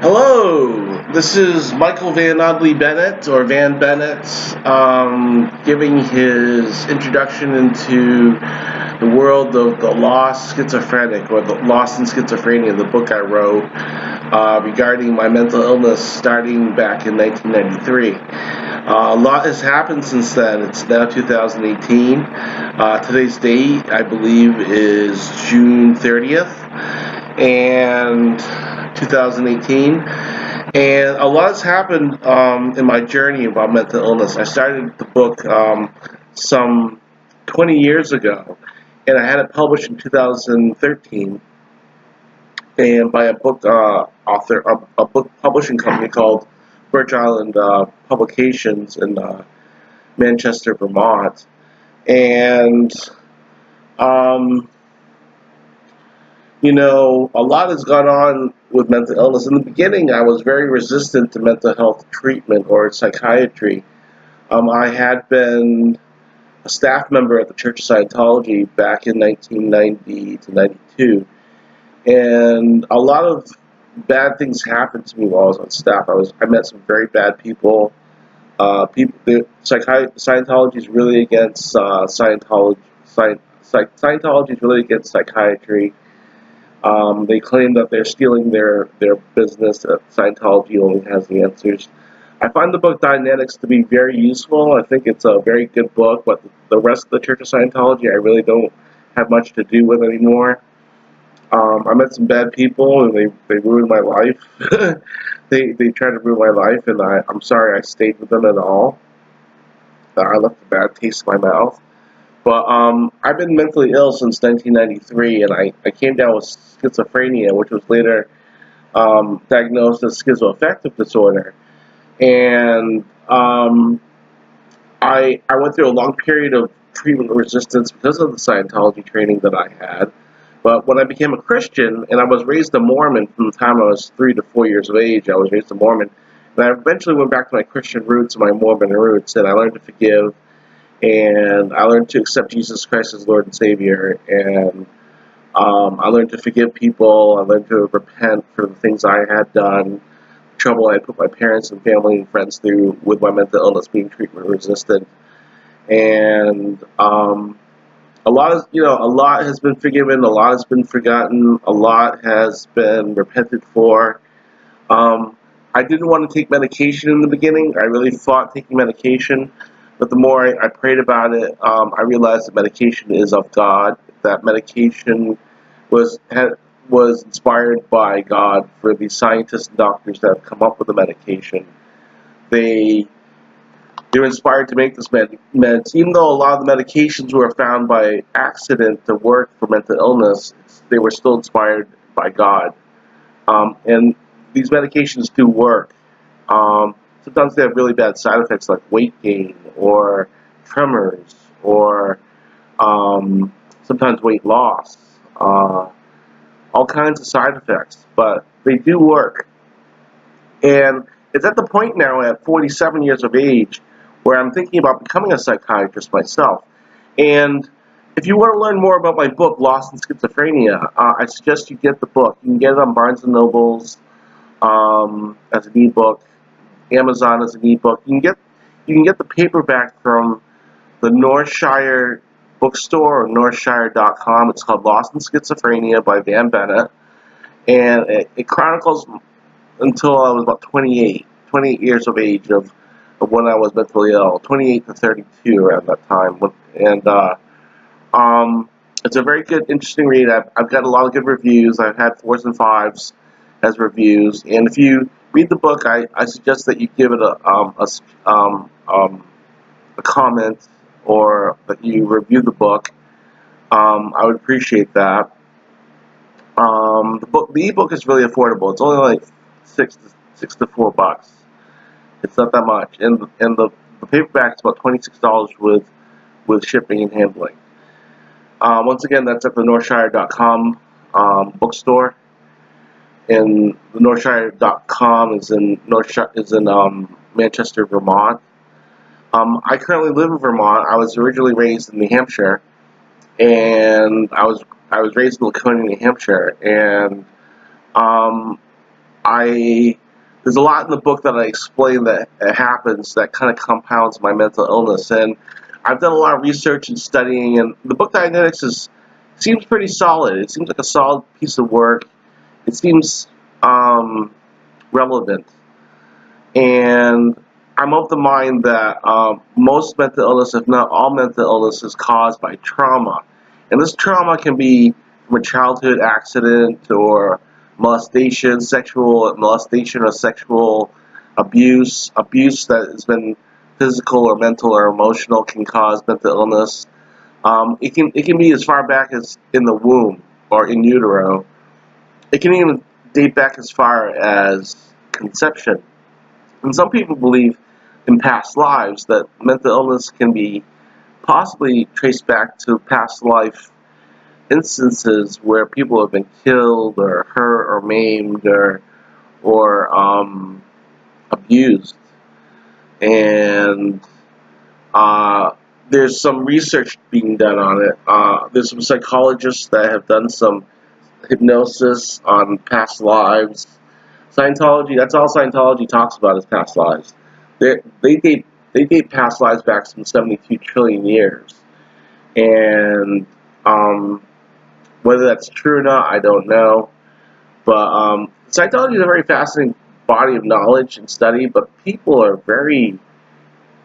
Hello, this is Michael Van Audley Bennett, or Van Bennett, giving his introduction into the world of the lost schizophrenic, or the Lost in Schizophrenia, the book I wrote regarding my mental illness starting back in 1993. A lot has happened since then. It's now 2018. Today's date, I believe, is June 30th. And 2018, and a lot has happened in my journey about mental illness. I started the book some 20 years ago, and I had it published in 2013, and by a book author, a book publishing company called Birch Island Publications in Manchester, Vermont, and a lot has gone on with mental illness. In the beginning, I was very resistant to mental health treatment or psychiatry. I had been a staff member at the Church of Scientology back in 1990 to 92, and a lot of bad things happened to me while I was on staff. I met some very bad people. Scientology is really against Scientology. Scientology is really against psychiatry. They claim that they're stealing their business, that Scientology only has the answers. I find the book Dynetics to be very useful. I think it's a very good book, but the rest of the Church of Scientology I really don't have much to do with anymore. I met some bad people, and they ruined my life. they tried to ruin my life, and I'm sorry I stayed with them at all. I left a bad taste in my mouth. But I've been mentally ill since 1993, and I came down with schizophrenia, which was later diagnosed as schizo-affective disorder. And I went through a long period of treatment resistance because of the Scientology training that I had. But when I became a Christian, and I was raised a Mormon from the time I was 3 to 4 years of age, I was raised a Mormon. And I eventually went back to my Christian roots and my Mormon roots, and I learned to forgive. And I learned to accept Jesus Christ as Lord and Savior, and I learned to forgive people. I learned to repent for the things I had done, the trouble I had put my parents and family and friends through with my mental illness being treatment resistant. And a lot has been forgiven, a lot has been forgotten, a lot has been repented for. I didn't want to take medication in the beginning. I really fought taking medication. But the more I prayed about it, I realized that medication is of God. That medication was inspired by God for the scientists and doctors that have come up with the medication. They were inspired to make this meds. Even though a lot of the medications were found by accident to work for mental illness, they were still inspired by God. And these medications do work. Sometimes they have really bad side effects like weight gain or tremors or sometimes weight loss, all kinds of side effects, but they do work. And it's at the point now at 47 years of age where I'm thinking about becoming a psychiatrist myself. And if you want to learn more about my book, Lost in Schizophrenia, I suggest you get the book. You can get it on Barnes & Noble's as an ebook, Amazon as an ebook. You can get the paperback from the Northshire bookstore or northshire.com. It's called Lost in Schizophrenia by Van Bennett, and it chronicles until I was about 28 years of age of when I was mentally ill, 28 to 32 around that time. And it's a very good, interesting read. I've got a lot of good reviews. I've had 4s and 5s as reviews, and if you read the book, I suggest that you give it a comment, or that you review the book. I would appreciate that. The ebook is really affordable. It's only like $6 to $4. It's not that much, and the paperback is about $26 with shipping and handling. Once again, that's at the Northshire.com bookstore. And the Northshire.com is in Manchester, Vermont. I currently live in Vermont. I was originally raised in New Hampshire, and I was raised in Laconia, New Hampshire, and there's a lot in the book that I explain that happens that kind of compounds my mental illness, and I've done a lot of research and studying, and the book Dianetics seems pretty solid. It seems like a solid piece of work. It seems relevant, and I'm of the mind that most mental illness, if not all mental illness, is caused by trauma, and this trauma can be from a childhood accident or molestation, sexual molestation or sexual abuse that has been physical or mental or emotional can cause mental illness. It can be as far back as in the womb or in utero. It can even date back as far as conception. And some people believe in past lives that mental illness can be possibly traced back to past life instances where people have been killed or hurt or maimed or abused. And there's some research being done on it. There's some psychologists that have done some hypnosis on past lives. Scientology, that's all Scientology talks about is past lives. They date past lives back some 72 trillion years. And whether that's true or not, I don't know. But Scientology is a very fascinating body of knowledge and study, but people are very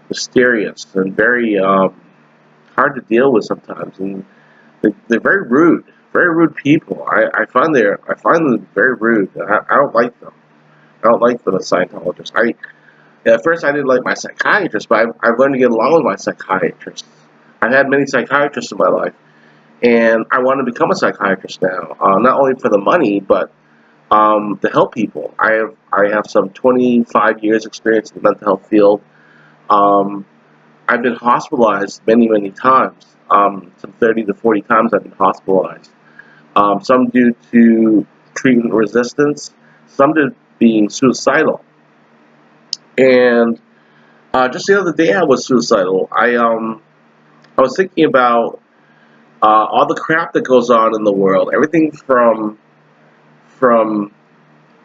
mysterious and very hard to deal with sometimes, and they're very rude people. I find them very rude. I don't like them. I don't like them as Scientologists. At first I didn't like my psychiatrist, but I've learned to get along with my psychiatrist. I've had many psychiatrists in my life, and I want to become a psychiatrist now. Not only for the money, but to help people. I have some 25 years experience in the mental health field. I've been hospitalized many times. Some 30 to 40 times I've been hospitalized. Some due to treatment resistance, some to being suicidal. And just the other day I was suicidal. I was thinking about all the crap that goes on in the world. Everything from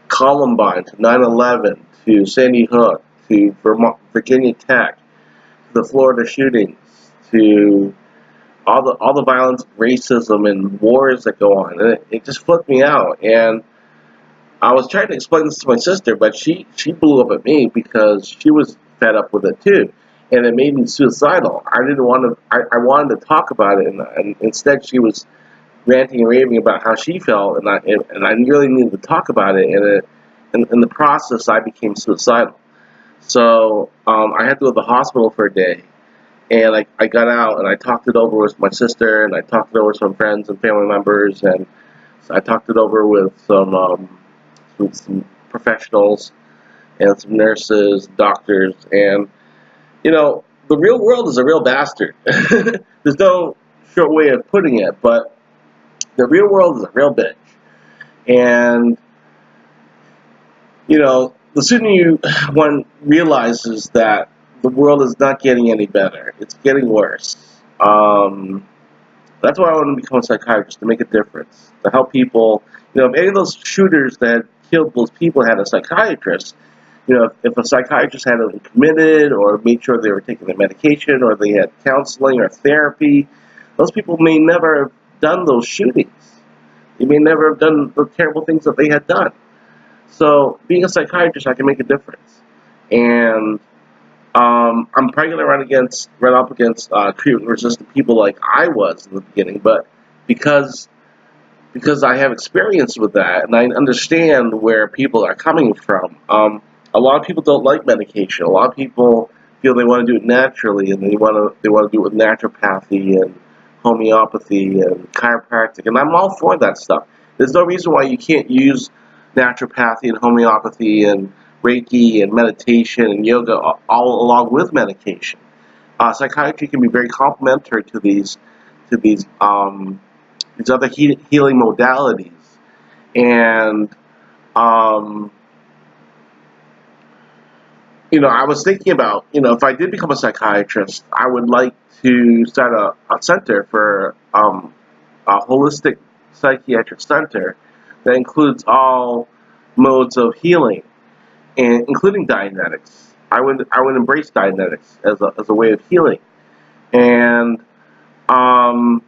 Columbine to 9/11 to Sandy Hook to Virginia Tech, the Florida shootings, to all the violence, racism, and wars that go on. And it just flipped me out. And I was trying to explain this to my sister, but she blew up at me because she was fed up with it too. And it made me suicidal. I didn't want to. I wanted to talk about it, and instead she was ranting and raving about how she felt, and I really needed to talk about it. And in the process, I became suicidal. So I had to go to the hospital for a day, and I got out and I talked it over with my sister, and I talked it over with some friends and family members, and so I talked it over with some professionals and some nurses, doctors, and you know, the real world is a real bastard. There's no short way of putting it, but the real world is a real bitch. And you know, the sooner one realizes that the world is not getting any better, it's getting worse. That's why I want to become a psychiatrist, to make a difference, to help people. You know, if any of those shooters that killed those people had a psychiatrist, you know, if a psychiatrist had them committed or made sure they were taking their medication or they had counseling or therapy, those people may never have done those shootings. They may never have done the terrible things that they had done. So, being a psychiatrist, I can make a difference. And I'm probably going to run up against treatment-resistant people like I was in the beginning, but because I have experience with that and I understand where people are coming from. A lot of people don't like medication. A lot of people feel they want to do it naturally, and they want to do it with naturopathy and homeopathy and chiropractic, and I'm all for that stuff. There's no reason why you can't use naturopathy and homeopathy and Reiki and meditation and yoga all along with medication. Psychiatry can be very complementary to these other healing modalities, and you know, I was thinking about, you know, if I did become a psychiatrist, I would like to start a center for a holistic psychiatric center that includes all modes of healing, and including Dianetics. I would embrace Dianetics as a way of healing. And um,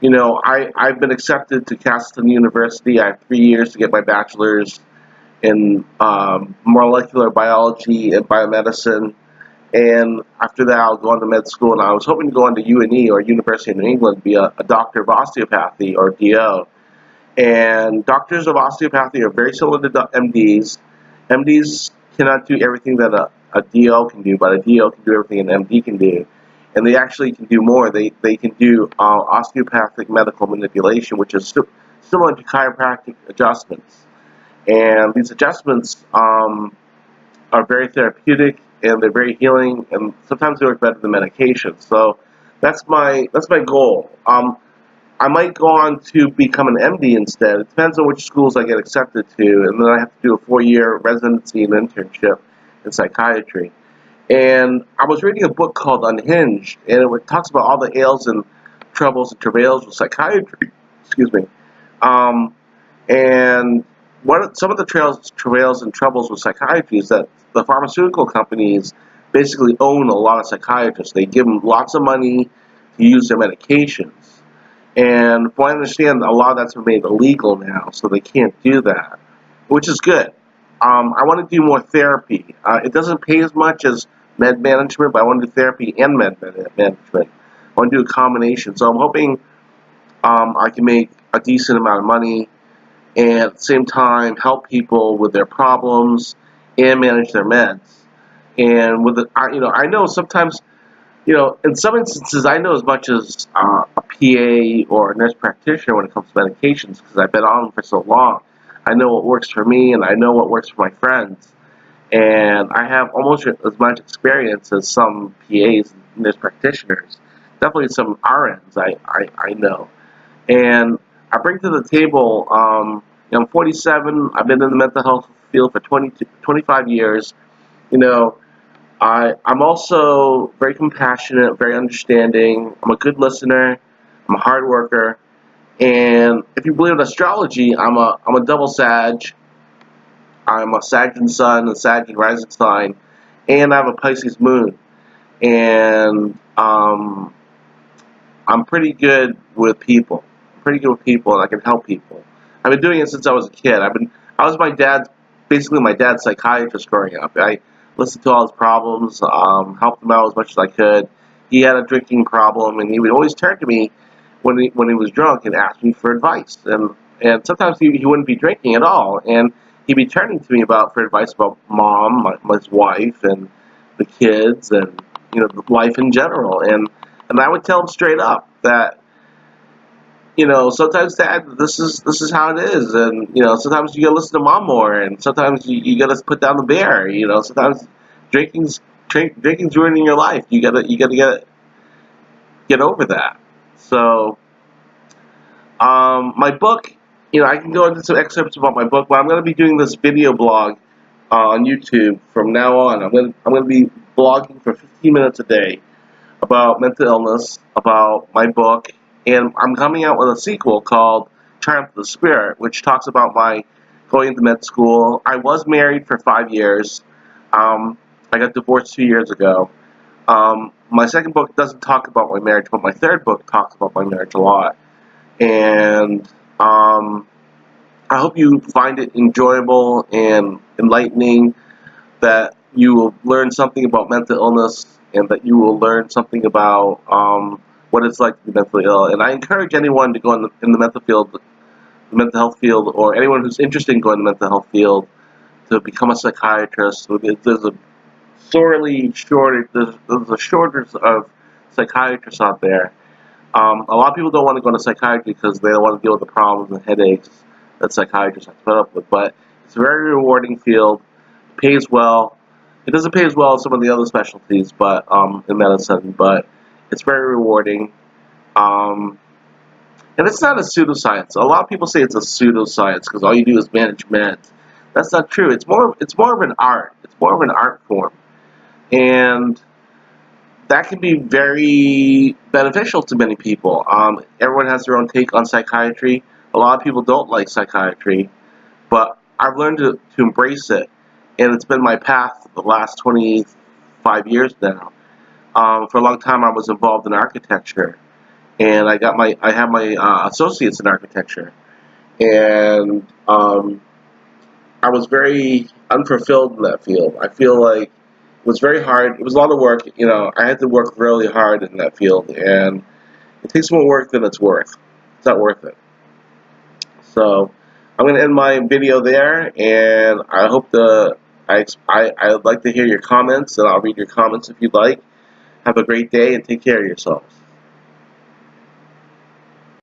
I've been accepted to Castleton University. I have 3 years to get my bachelor's in molecular biology and biomedicine. And after that, I'll go on to med school. And I was hoping to go on to UNE, or University of New England, be a doctor of osteopathy, or DO. And doctors of osteopathy are very similar to MDs. MDs cannot do everything that a DO can do, but a DO can do everything an MD can do. And they actually can do more. They can do osteopathic medical manipulation, which is similar to chiropractic adjustments. And these adjustments are very therapeutic, and they're very healing, and sometimes they work better than medication. So that's my goal. I might go on to become an MD instead. It depends on which schools I get accepted to, and then I have to do a 4-year residency and internship in psychiatry. And I was reading a book called Unhinged, and it talks about all the ails and troubles and travails with psychiatry. Excuse me. And some of the travails and troubles with psychiatry is that the pharmaceutical companies basically own a lot of psychiatrists. They give them lots of money to use their medications. And from what I understand, a lot of that's been made illegal now, so they can't do that, which is good. I want to do more therapy. It doesn't pay as much as med management, but I want to do therapy and med management. I want to do a combination. So I'm hoping I can make a decent amount of money and at the same time help people with their problems and manage their meds. And I know sometimes, in some instances, I know as much as a PA or a nurse practitioner when it comes to medications, because I've been on them for so long. I know what works for me, and I know what works for my friends. And I have almost as much experience as some PAs and nurse practitioners. Definitely some RNs I know. And I bring to the table, I'm 47, I've been in the mental health field for 25 years. I'm also very compassionate, very understanding. I'm a good listener. I'm a hard worker. And if you believe in astrology, I'm a double Sag. I'm a Sagittarian sun, a Sagittarian rising sign, and I have a Pisces moon. And I'm pretty good with people. And I can help people. I've been doing it since I was a kid. I was basically my dad's psychiatrist growing up. I listened to all his problems, helped him out as much as I could. He had a drinking problem, and he would always turn to me when he was drunk and ask me for advice. And sometimes he wouldn't be drinking at all, and he'd be turning to me for advice about mom, my wife, and the kids, and life in general. And I would tell him straight up that, sometimes, Dad, this is how it is, and sometimes you gotta listen to Mom more, and sometimes you gotta put down the bear. Sometimes drinking's ruining your life. You gotta get over that. So, my book, I can go into some excerpts about my book, but I'm gonna be doing this video blog on YouTube from now on. I'm gonna be blogging for 15 minutes a day about mental illness, about my book. And I'm coming out with a sequel called Triumph of the Spirit, which talks about my going into med school. I was married for 5 years. I got divorced 2 years ago. My second book doesn't talk about my marriage, but my third book talks about my marriage a lot. And I hope you find it enjoyable and enlightening, that you will learn something about mental illness, and that you will learn something about what it's like to be mentally ill. And I encourage anyone to go in the mental health field, or anyone who's interested in going in the mental health field, to become a psychiatrist. There's a shortage of psychiatrists out there. A lot of people don't want to go into psychiatry because they don't want to deal with the problems and headaches that psychiatrists have to put up with. But it's a very rewarding field. It pays well. It doesn't pay as well as some of the other specialties, but in medicine, but it's very rewarding. And it's not a pseudoscience. A lot of people say it's a pseudoscience because all you do is manage meds. That's not true. It's more of an art. It's more of an art form. And that can be very beneficial to many people. Everyone has their own take on psychiatry. A lot of people don't like psychiatry. but I've learned to embrace it, and it's been my path the last 25 years now. For a long time, I was involved in architecture, and I have my associates in architecture, and I was very unfulfilled in that field. I feel like it was very hard. It was a lot of work. You know, I had to work really hard in that field, and it takes more work than it's worth. It's not worth it. So I'm going to end my video there, and I hope I'd like to hear your comments, and I'll read your comments if you'd like. Have a great day, and take care of yourselves.